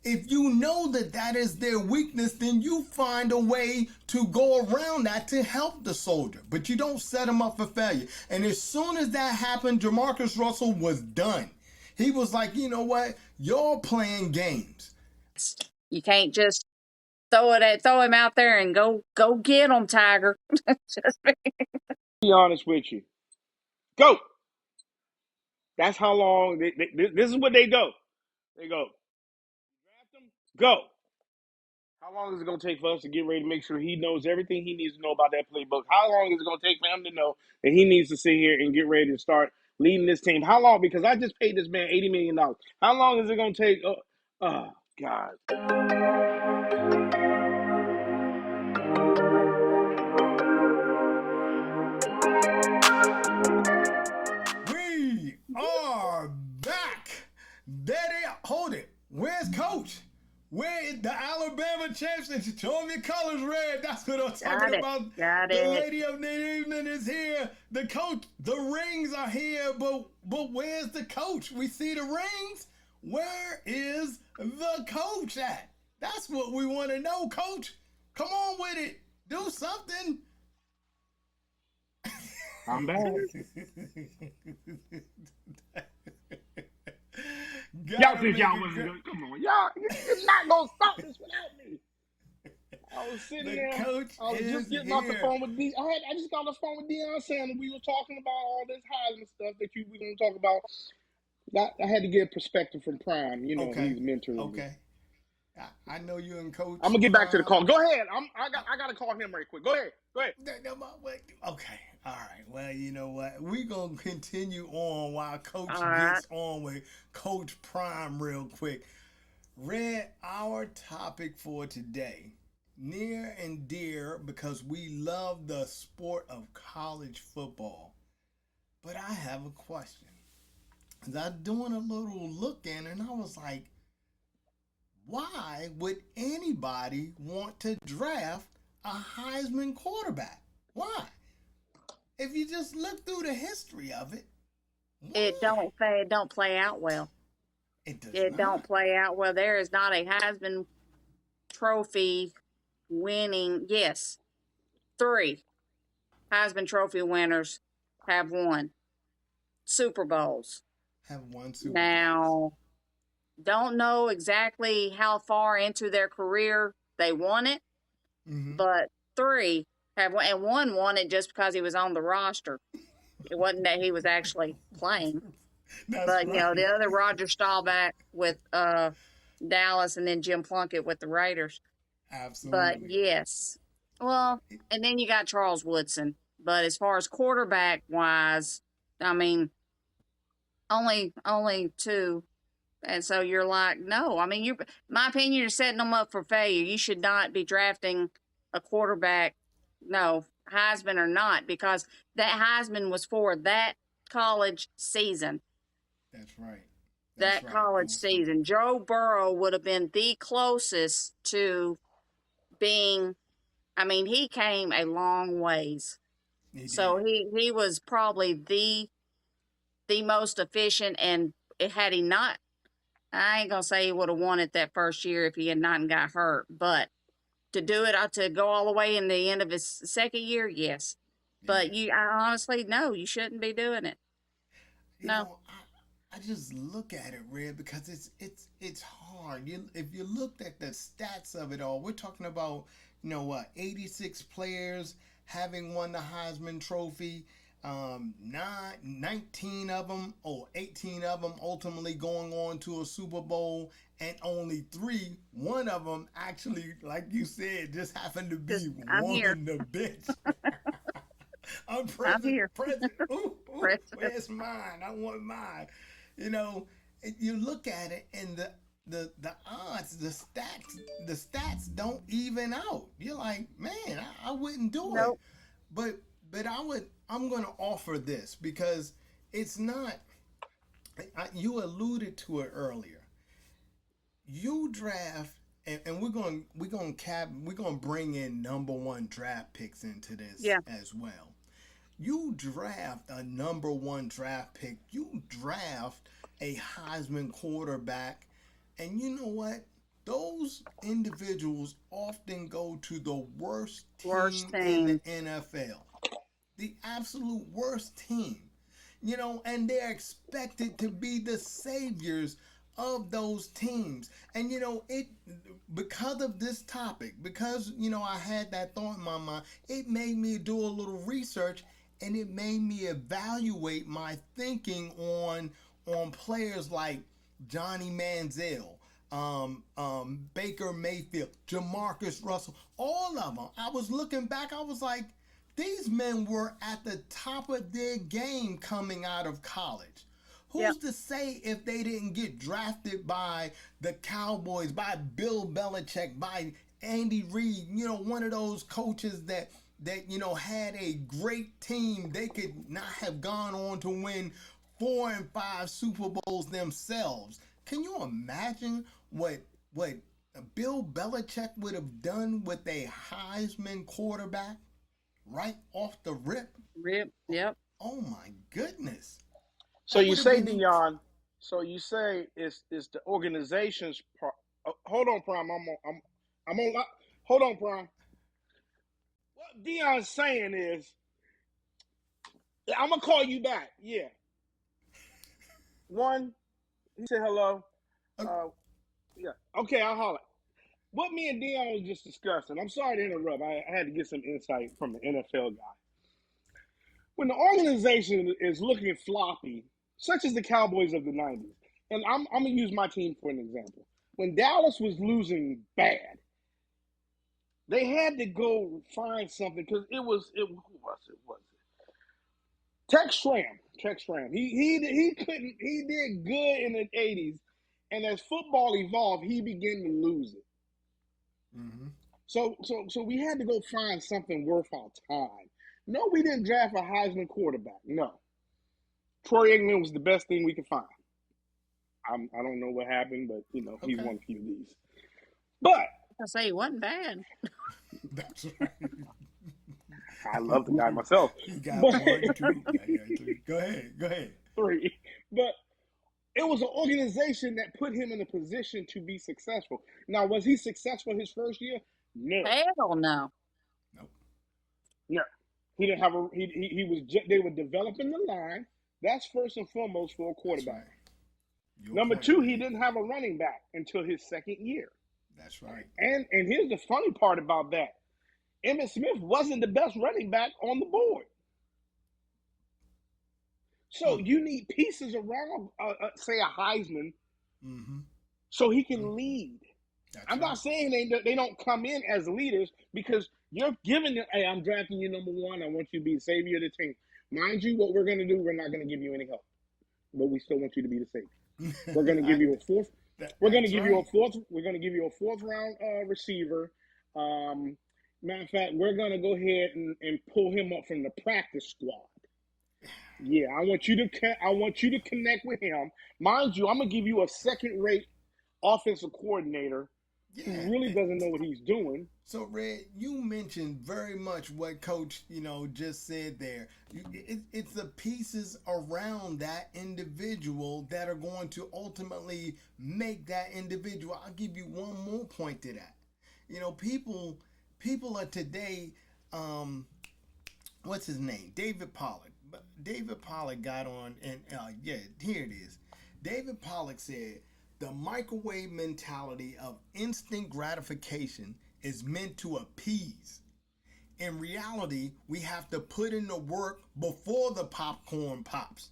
If you know that that is their weakness, then you find a way to go around that to help the soldier. But you don't set them up for failure. And as soon as that happened, Jamarcus Russell was done. He was like, you know what? You're playing games. You can't just throw him out there and go get him, Tiger. Just Be honest with you. Go. That's how long. This is what they go. They go. Draft them. Go. How long is it going to take for us to get ready to make sure he knows everything he needs to know about that playbook? How long is it going to take for him to know that he needs to sit here and get ready to start leading this team? How long? Because I just paid this man $80 million. How long is it going to take? Oh, God. We are back. Daddy, hold it. Where's Coach? Where is the Alabama champs? And she told me colors red. That's what I'm talking about. Got the it. lady of the evening is here. The coach, the rings are here, but where's the coach? We see the rings. Where is the coach at? That's what we want to know, Coach. Come on with it. Do something. I'm back. Y'all think y'all wasn't going to come on. Y'all, you're not going to stop this without me. I was sitting there. I was just getting off the phone with D. I just got off the phone with Deion saying we were talking about all this Heisman stuff that we going to talk about. I had to get perspective from Prime. You know, he's mentoring me. Okay. I know you and Coach. I'm gonna get back to the call. Go ahead. I gotta call him right quick. Go ahead. Okay. All right. Well, you know what? We're gonna continue on while Coach gets on with Coach Prime real quick. Red, our topic for today, near and dear because we love the sport of college football. But I have a question. I was doing a little look in and I was like, why would anybody want to draft a Heisman quarterback? Why? If you just look through the history of it, it don't play out well. It don't play out well. There is not a Heisman Trophy winning. Yes, 3 Heisman Trophy winners have won Super Bowls. Now, don't know exactly how far into their career they won it, but 3 have won, and 1 won it just because he was on the roster. It wasn't that he was actually playing. But, you know, the other Roger Staubach with Dallas and then Jim Plunkett with the Raiders. Absolutely. But, yes. Well, and then you got Charles Woodson. But as far as quarterback-wise, I mean, only 2. And so you're like, no. I mean, my opinion, you're setting them up for failure. You should not be drafting a quarterback, no, Heisman or not, because that Heisman was for that college season. That's right. That college season. Joe Burrow would have been the closest to being, I mean, he came a long ways. So he was probably the most efficient, and had he not, I ain't gonna say he would have won it that first year if he had not got hurt, but to do it, to go all the way in the end of his second year, yes. But I honestly, no, you shouldn't be doing it. You know, I just look at it, Red, because it's hard. If you looked at the stats of it all, we're talking about 86 players having won the Heisman Trophy. 19 of them or 18 of them ultimately going on to a Super Bowl, and only 3, one of them actually, like you said, just happened to be on the bench. I'm present. I'm here. Present. Ooh, where's mine? I want mine. You look at it, and the odds, the stats don't even out. You're like, man, I wouldn't do it. But I'm going to offer this because it's not, you alluded to it earlier. You draft, and we're going to bring in number 1 draft picks into this as well. You draft a number 1 draft pick. You draft a Heisman quarterback, and you know what? those individuals often go to the worst Worst team in the team. NFL, the absolute worst team, and they're expected to be the saviors of those teams. And it because of this topic, because I had that thought in my mind, it made me do a little research, and it made me evaluate my thinking on players like Johnny Manziel, Baker Mayfield, Jamarcus Russell, all of them. I was looking back, I was like, these men were at the top of their game coming out of college. Yep. Who's to say if they didn't get drafted by the Cowboys, by Bill Belichick, by Andy Reid, one of those coaches that had a great team, they could not have gone on to win 4 and 5 Super Bowls themselves. Can you imagine what Bill Belichick would have done with a Heisman quarterback right off the rip? Yep. Oh my goodness. So That you would have say, been Dion. So you say it's the organization's part. Hold on, Prime. I'm on. Hold on, Prime. What Dion's saying is, I'm gonna call you back. Yeah. One. He said hello. Yeah. Okay, I'll holler. What me and Dion was just discussing. I'm sorry to interrupt. I had to get some insight from the NFL guy. When the organization is looking floppy, such as the Cowboys of the 90s, and I'm going to use my team for an example. When Dallas was losing bad, they had to go find something because who was it? Tex Schramm. He couldn't. He did good in the 80s, and as football evolved, he began to lose it. Mm-hmm. So we had to go find something worth our time. No, we didn't draft a Heisman quarterback. No, Troy Aikman was the best thing we could find. I don't know what happened, but he's Okay. won a few of these. But I say it wasn't bad. That's right. I love the guy myself. He got But 1, 2. Go ahead. 3. But it was an organization that put him in a position to be successful. Now, was he successful his first year? No. Hell no. Nope. No. He didn't have a. He was. They were developing the line. That's first and foremost for a quarterback. Your Number point, 2, man. he didn't have a running back until his second year. That's right. And here's the funny part about that: Emmitt Smith wasn't the best running back on the board. So you need pieces around, say, a Heisman, Mm-hmm. so he can lead. That's I'm not saying they don't come in as leaders because you're giving them, hey, I'm drafting you number 1. I want you to be the savior of the team. Mind you, what we're going to do, we're not going to give you any help, but we still want you to be the savior. We're going to give you a fourth. We're going to give you a fourth. We're going to give you a 4th round receiver. Matter of fact, we're going to go ahead and pull him up from the practice squad. Yeah, I want you to connect with him. Mind you, I'm gonna give you a second-rate offensive coordinator who really doesn't know what he's doing. So, Red, you mentioned very much what Coach, just said there. It's the pieces around that individual that are going to ultimately make that individual. I'll give you one more point to that. People are today, what's his name? David Pollack. David Pollack got on, and here it is. David Pollack said, the microwave mentality of instant gratification is meant to appease. In reality, we have to put in the work before the popcorn pops.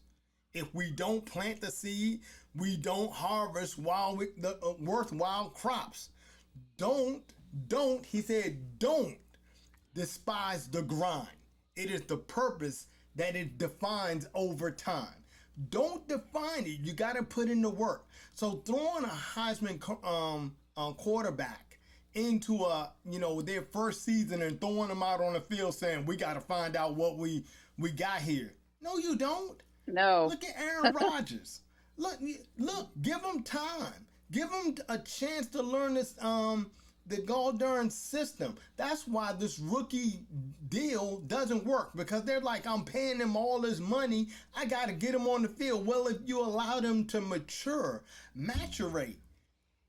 If we don't plant the seed, we don't harvest worthwhile crops. Don't, he said, don't despise the grind. It is the purpose that it defines over time. Don't define it. You got to put in the work. So throwing a Heisman quarterback into their first season and throwing them out on the field saying we got to find out what we got here. No, you don't. No. Look at Aaron Rodgers. Look, give him time. Give him a chance to learn this the goddamn system. That's why this rookie deal doesn't work, because they're like, I'm paying him all this money, I got to get him on the field. Well, if you allow them to maturate,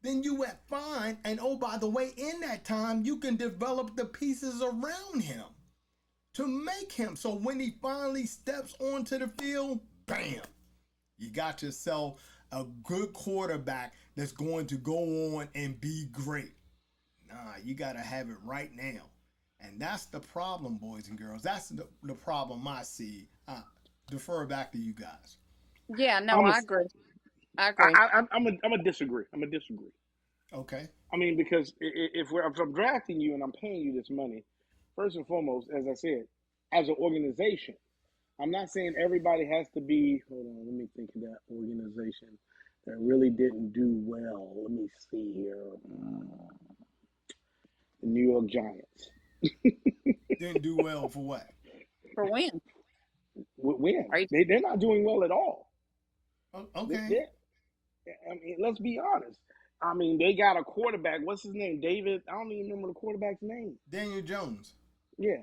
then you at fine. And oh, by the way, in that time, you can develop the pieces around him to make him. So when he finally steps onto the field, bam, you got yourself a good quarterback that's going to go on and be great. Nah, you got to have it right now. And that's the problem, boys and girls. That's the problem I see. Defer back to you guys. Yeah, no, I'm a, I agree. I agree. I'm a disagree. I'm a disagree. Okay. I mean, because if I'm drafting you and I'm paying you this money, first and foremost, as I said, as an organization, I'm not saying everybody has to be. Hold on, let me think of that organization that really didn't do well. Let me see here. The New York Giants. Didn't do well for what? For when? When Are you? they're not doing well at all. Okay. They, I mean, let's be honest. I mean, they got a quarterback. What's his name? David. I don't even remember the quarterback's name. Daniel Jones. Yeah,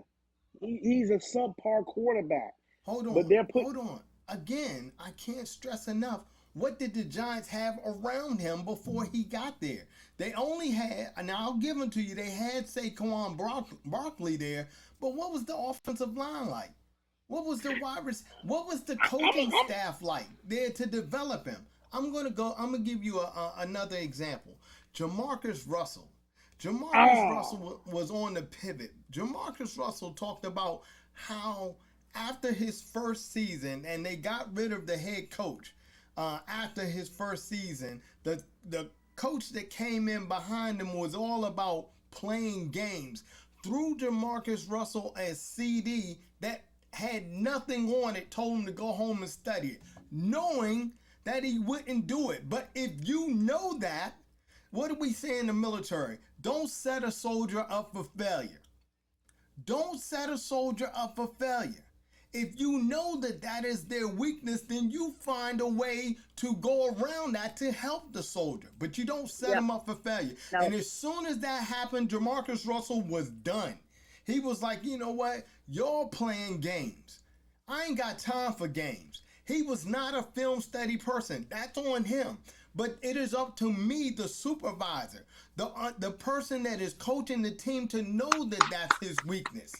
he's a subpar quarterback. Hold But on. they're put. Hold on. Again, I can't stress enough. What did the Giants have around him before he got there? They only had, and I'll give them to you, they had Saquon Barkley there, but what was the offensive line like? What was the what was the coaching staff like there to develop him? I'm gonna give you another example. Jamarcus Russell. Jamarcus Oh, Russell was on the pivot. Jamarcus Russell talked about how after his first season, and they got rid of the head coach after his first season, the coach that came in behind him was all about playing games. Threw Jamarcus Russell as CD that had nothing on it, told him to go home and study it, knowing that he wouldn't do it. But if you know that, what do we say in the military? Don't set a soldier up for failure. Don't set a soldier up for failure. If you know that that is their weakness, then you find a way to go around that to help the soldier. But you don't set Yep. him up for failure. No. And as soon as that happened, Jamarcus Russell was done. He was like, you know what? Y'all playing games. I ain't got time for games. He was not a film study person. That's on him. But it is up to me, the supervisor, the person that is coaching the team, to know that that's his weakness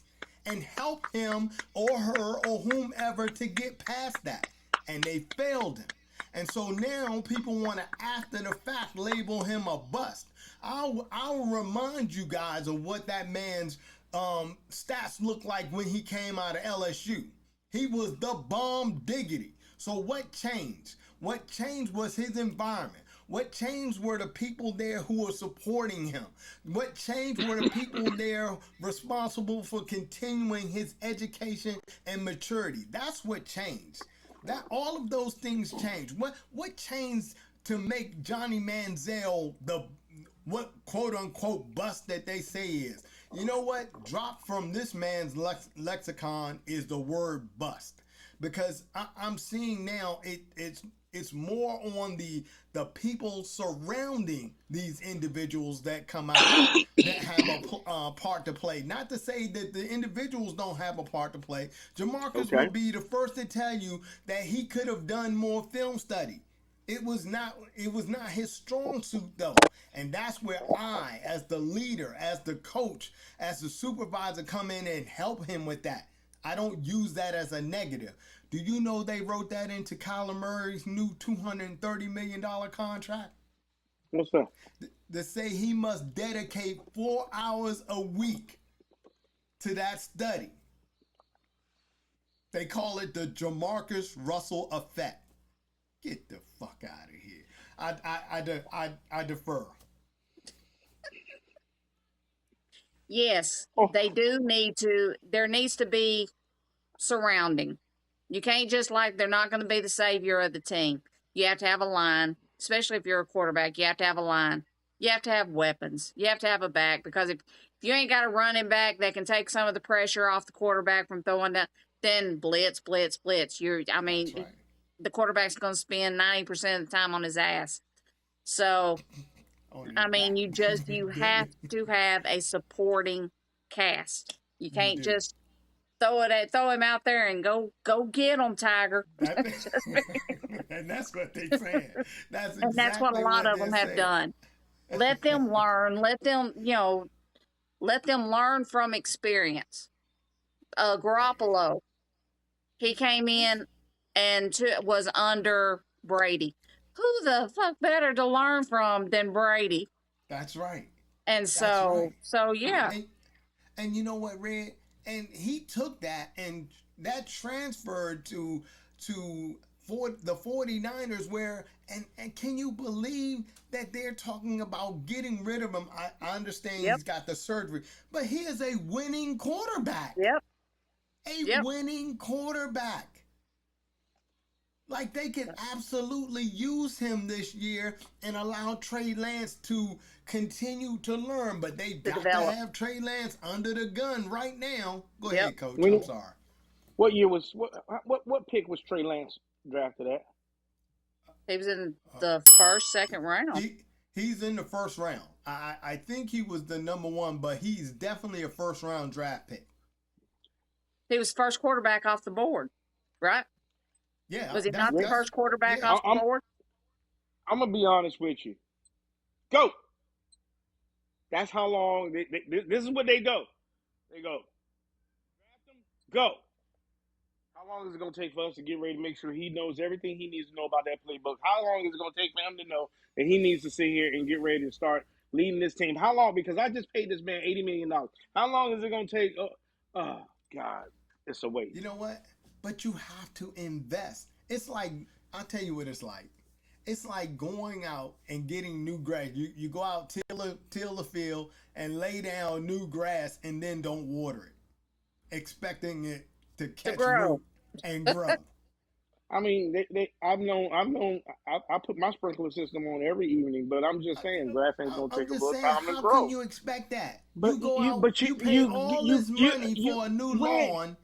and help him or her or whomever to get past that. And they failed him. And so now people want to, after the fact, label him a bust. I'll remind you guys of what that man's stats looked like when he came out of LSU. He was the bomb diggity. So what changed? What changed was his environment. What changed were the people there who were supporting him. What changed were the people there responsible for continuing his education and maturity. That's what changed. That all of those things changed. What changed to make Johnny Manziel the what quote unquote bust that they say is? You know what? Dropped from this man's lexicon is the word bust, because I'm seeing now it's more on the people surrounding these individuals that come out that have a part to play. Not to say that the individuals don't have a part to play. Jamarcus okay. would be the first to tell you that he could have done more film study. It was not his strong suit though. And that's where I, as the leader, as the coach, as the supervisor, come in and help him with that. I don't use that as a negative. Do you know they wrote that into Kyler Murray's new $230 million contract? What's that? To say he must dedicate 4 hours a week to that study. They call it the Jamarcus Russell effect. Get the fuck out of here. I defer. Yes, Oh, they do need to. There needs to be surrounding. You can't just, like, they're not going to be the savior of the team. You have to have a line, especially if you're a quarterback. You have to have a line. You have to have weapons. You have to have a back, because if you ain't got a running back that can take some of the pressure off the quarterback from throwing down, then blitz, blitz, blitz. That's right. The quarterback's going to spend 90% of the time on his ass. So, On his I mean, back. you have to have a supporting cast. You You can't do. just throw him out there and go get him, Tiger. And that's what they saying. That's And that's what a exactly lot what of they're them have saying. done. Let them learn. Let them, let them learn from experience. Garoppolo, he came in and was under Brady. Who the fuck better to learn from than Brady? That's right. And That's right. so yeah. And you know what, Red? And he took that and that transferred to for the 49ers where and can you believe that they're talking about getting rid of him? I understand Yep. he's got the surgery, but he is a winning quarterback. Yep. A winning quarterback. Like they could absolutely use him this year and allow Trey Lance to continue to learn, but they got to have Trey Lance under the gun right now. Go ahead, Coach. I'm sorry. What year was what pick was Trey Lance drafted at? He was in the second round. He's in the first round. I think he was the number 1, but he's definitely a first round draft pick. He was first quarterback off the board, right? Yeah. Was he not the first quarterback off the board? I'm going to be honest with you. Go. That's how long. This is what they go. They go. Draft him. Go. How long is it going to take for us to get ready to make sure he knows everything he needs to know about that playbook? How long is it going to take for him to know that he needs to sit here and get ready to start leading this team? How long? Because I just paid this man $80 million. How long is it going to take? Oh, God. It's a waste. You know what? But you have to invest. It's like, I'll tell you what it's like. It's like going out and getting new grass. You go out, till the field, and lay down new grass, and then don't water it, expecting it to catch root and grow. I mean, I've known. I put my sprinkler system on every evening, but I'm just saying, grass ain't gonna take a little time to grow. How can you expect that? But you go out, you pay all this money for a new lawn.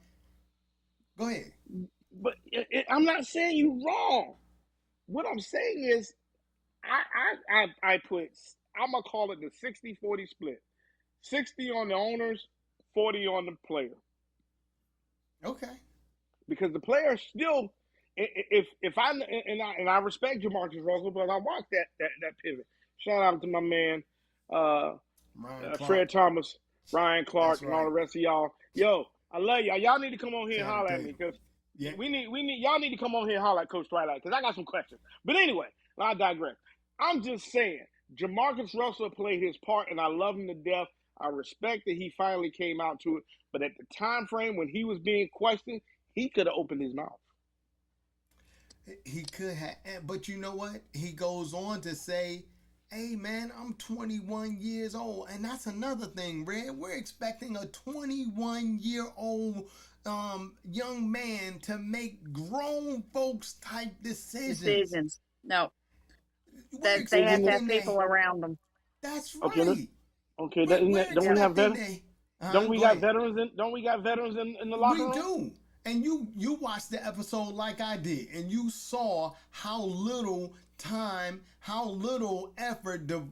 Go ahead. But I'm not saying you're wrong. What I'm saying is, I'm gonna call it the 60-40 split. 60 on the owners, 40 on the player. Okay. Because the player still, if I respect Jamarcus Russell, but I watched that pivot. Shout out to my man, Fred Thomas, Ryan Clark, and all the rest of y'all. Yo, I love y'all. Y'all need to come on here and holler at me because we need y'all need to come on here and holler at Coach Twilight because I got some questions. But anyway, I digress. I'm just saying, Jamarcus Russell played his part, and I love him to death. I respect that he finally came out to it, but at the time frame when he was being questioned, he could have opened his mouth. He could have, but you know what? He goes on to say, hey man, I'm 21 years old. And that's another thing, Red. We're expecting a 21-year-old young man to make grown folks type decisions. No. That they have to have people around them. That's right. Okay. Don't we have veterans? Don't we got veterans in the locker room? We do. And you watched the episode like I did, and you saw how little time, how little effort the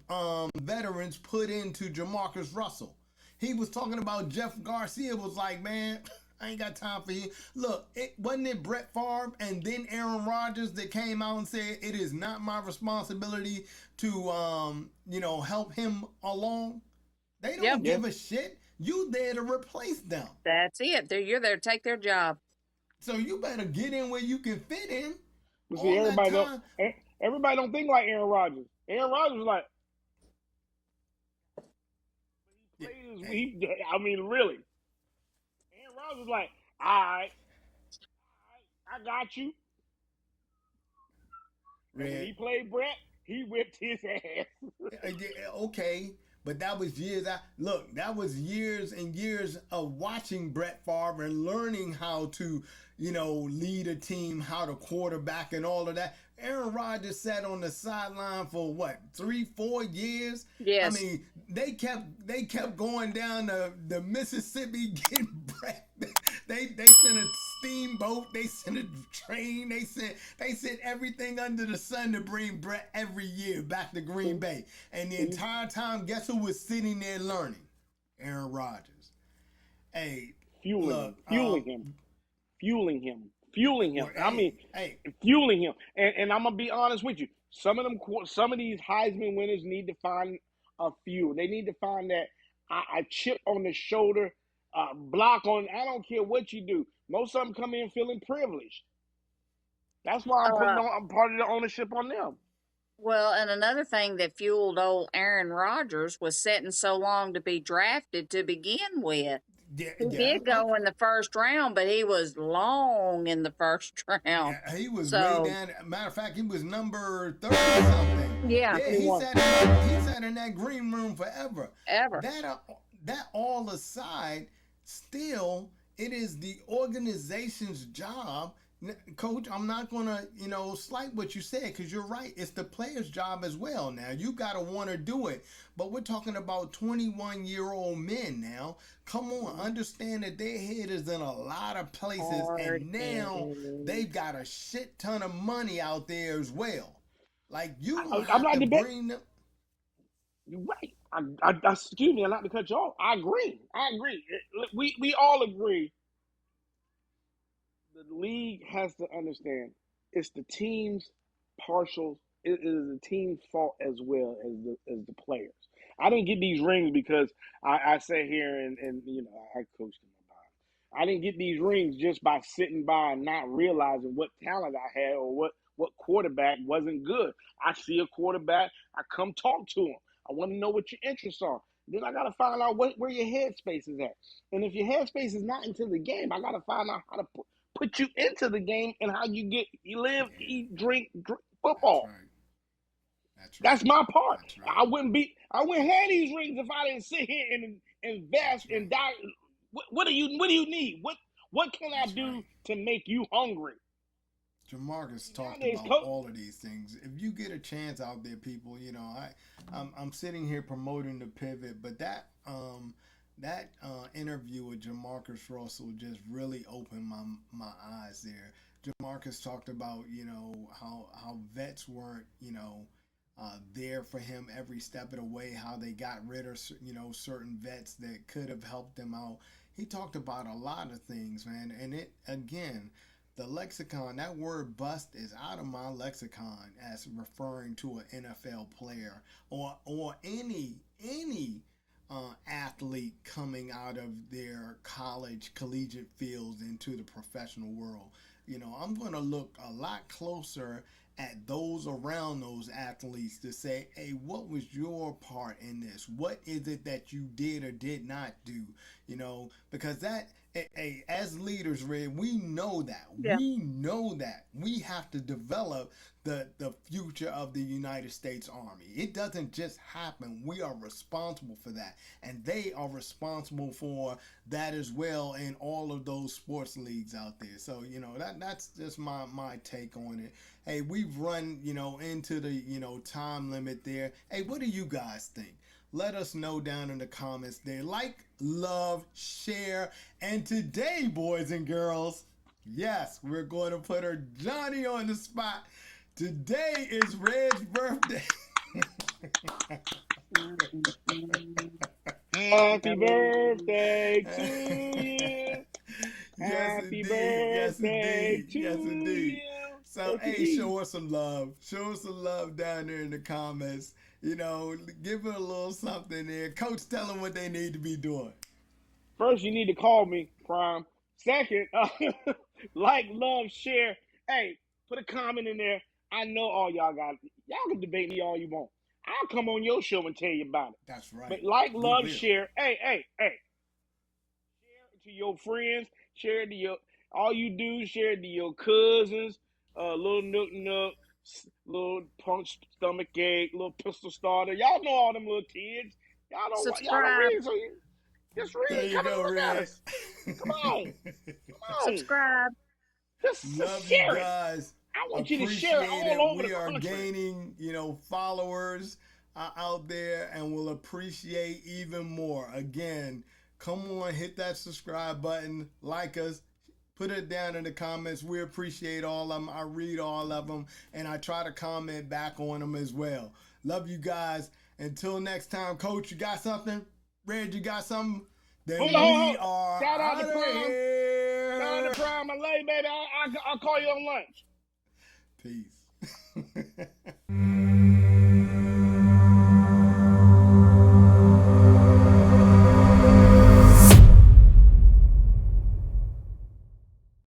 veterans put into Jamarcus Russell. He was talking about Jeff Garcia was like, man, I ain't got time for you. Look, wasn't it Brett Favre and then Aaron Rodgers that came out and said it is not my responsibility to help him along? They don't give a shit. You there to replace them. That's it. You're there to take their job. So you better get in where you can fit in. See, everybody don't think like Aaron Rodgers. Aaron Rodgers was like, I mean, really. Aaron Rodgers was like, all right, I got you. And when he played Brett, he whipped his ass. Okay. But that was years. That was years and years of watching Brett Favre and learning how to, lead a team, how to quarterback and all of that. Aaron Rodgers sat on the sideline for what, 3-4 years? Yes. I mean, they kept going down the Mississippi getting Brett. They sent a steamboat. They sent a train. They sent everything under the sun to bring Brett every year back to Green Bay. And the entire time, guess who was sitting there learning? Aaron Rodgers. Hey, fueling him. I mean, hey, fueling him. And I'm gonna be honest with you. Some of these Heisman winners need to find a few. They need to find that a chip on the shoulder, block on. I don't care what you do. Most of them come in feeling privileged. That's why I'm part of the ownership on them. Well, and another thing that fueled old Aaron Rodgers was sitting so long to be drafted to begin with. He did go in the first round, but he was long in the first round. Yeah, he was way down. Matter of fact, he was number 30 or something. Yeah, he sat in that green room forever. That all aside, still, it is the organization's job. Coach, I'm not gonna, slight what you said, because you're right. It's the player's job as well. Now you gotta want to do it, but we're talking about 21-year-old men now. Come on, understand that their head is in a lot of places, and now they've got a shit ton of money out there as well. Like you have to bring them. You're right. Excuse me, not to cut you off. I agree. We all agree. The league has to understand it's the team's partial. It is the team's fault as well as the players. I didn't get these rings because I sat here and I coached them about. I didn't get these rings just by sitting by and not realizing what talent I had or what quarterback wasn't good. I see a quarterback, I come talk to him. I want to know what your interests are. Then I got to find out where your headspace is at. And if your headspace is not into the game, I got to find out how to put you into the game and how you live, eat, drink football. That's right. That's my part. That's right. I wouldn't have these rings if I didn't sit here and invest and die. What do you need? What can I do to make you hungry? Jamarcus talked about all of these things. If you get a chance out there, people, I'm sitting here promoting the pivot, but that interview with Jamarcus Russell just really opened my eyes there. Jamarcus talked about how vets weren't there for him every step of the way, how they got rid of certain vets that could have helped them out. He talked about a lot of things, man, and it again. The lexicon, that word bust is out of my lexicon as referring to an NFL player or any athlete coming out of their collegiate fields into the professional world. I'm going to look a lot closer at those around those athletes to say, hey, what was your part in this? What is it that you did or did not do? Because that, hey, as leaders, Red, we know that. Yeah. We know that. We have to develop the future of the United States Army. It doesn't just happen. We are responsible for that. And they are responsible for that as well in all of those sports leagues out there. So, that's just my take on it. Hey, we've run, into the, time limit there. Hey, what do you guys think? Let us know down in the comments there. Like, love, share. And today, boys and girls, yes, we're going to put our Johnny on the spot. Today is Red's birthday. Happy birthday to you. Happy birthday to you. So, hey, show us some love. Show us some love down there in the comments. Give it a little something there. Coach, tell them what they need to be doing. First, you need to call me, Prime. Second, like, love, share. Hey, put a comment in there. I know all y'all can debate me all you want. I'll come on your show and tell you about it. That's right. But like, love, share. Hey. Share it to your friends. Share it to all you do, share it to your cousins. Little Nook, little punch stomach ache, little pistol starter. Y'all know all them little kids. Y'all don't read, so just read. There you go, Red. Come on. Subscribe. Love you guys. I want you to share it all over the country. We are gaining, followers out there, and we'll appreciate even more. Again, come on, hit that subscribe button, like us. Put it down in the comments. We appreciate all of them. I read all of them, and I try to comment back on them as well. Love you guys. Until next time, Coach, you got something? Red, you got something? Then we are Shout out to Prime. Here. Shout out to Prime. I love you, baby. I'll call you on lunch. Peace.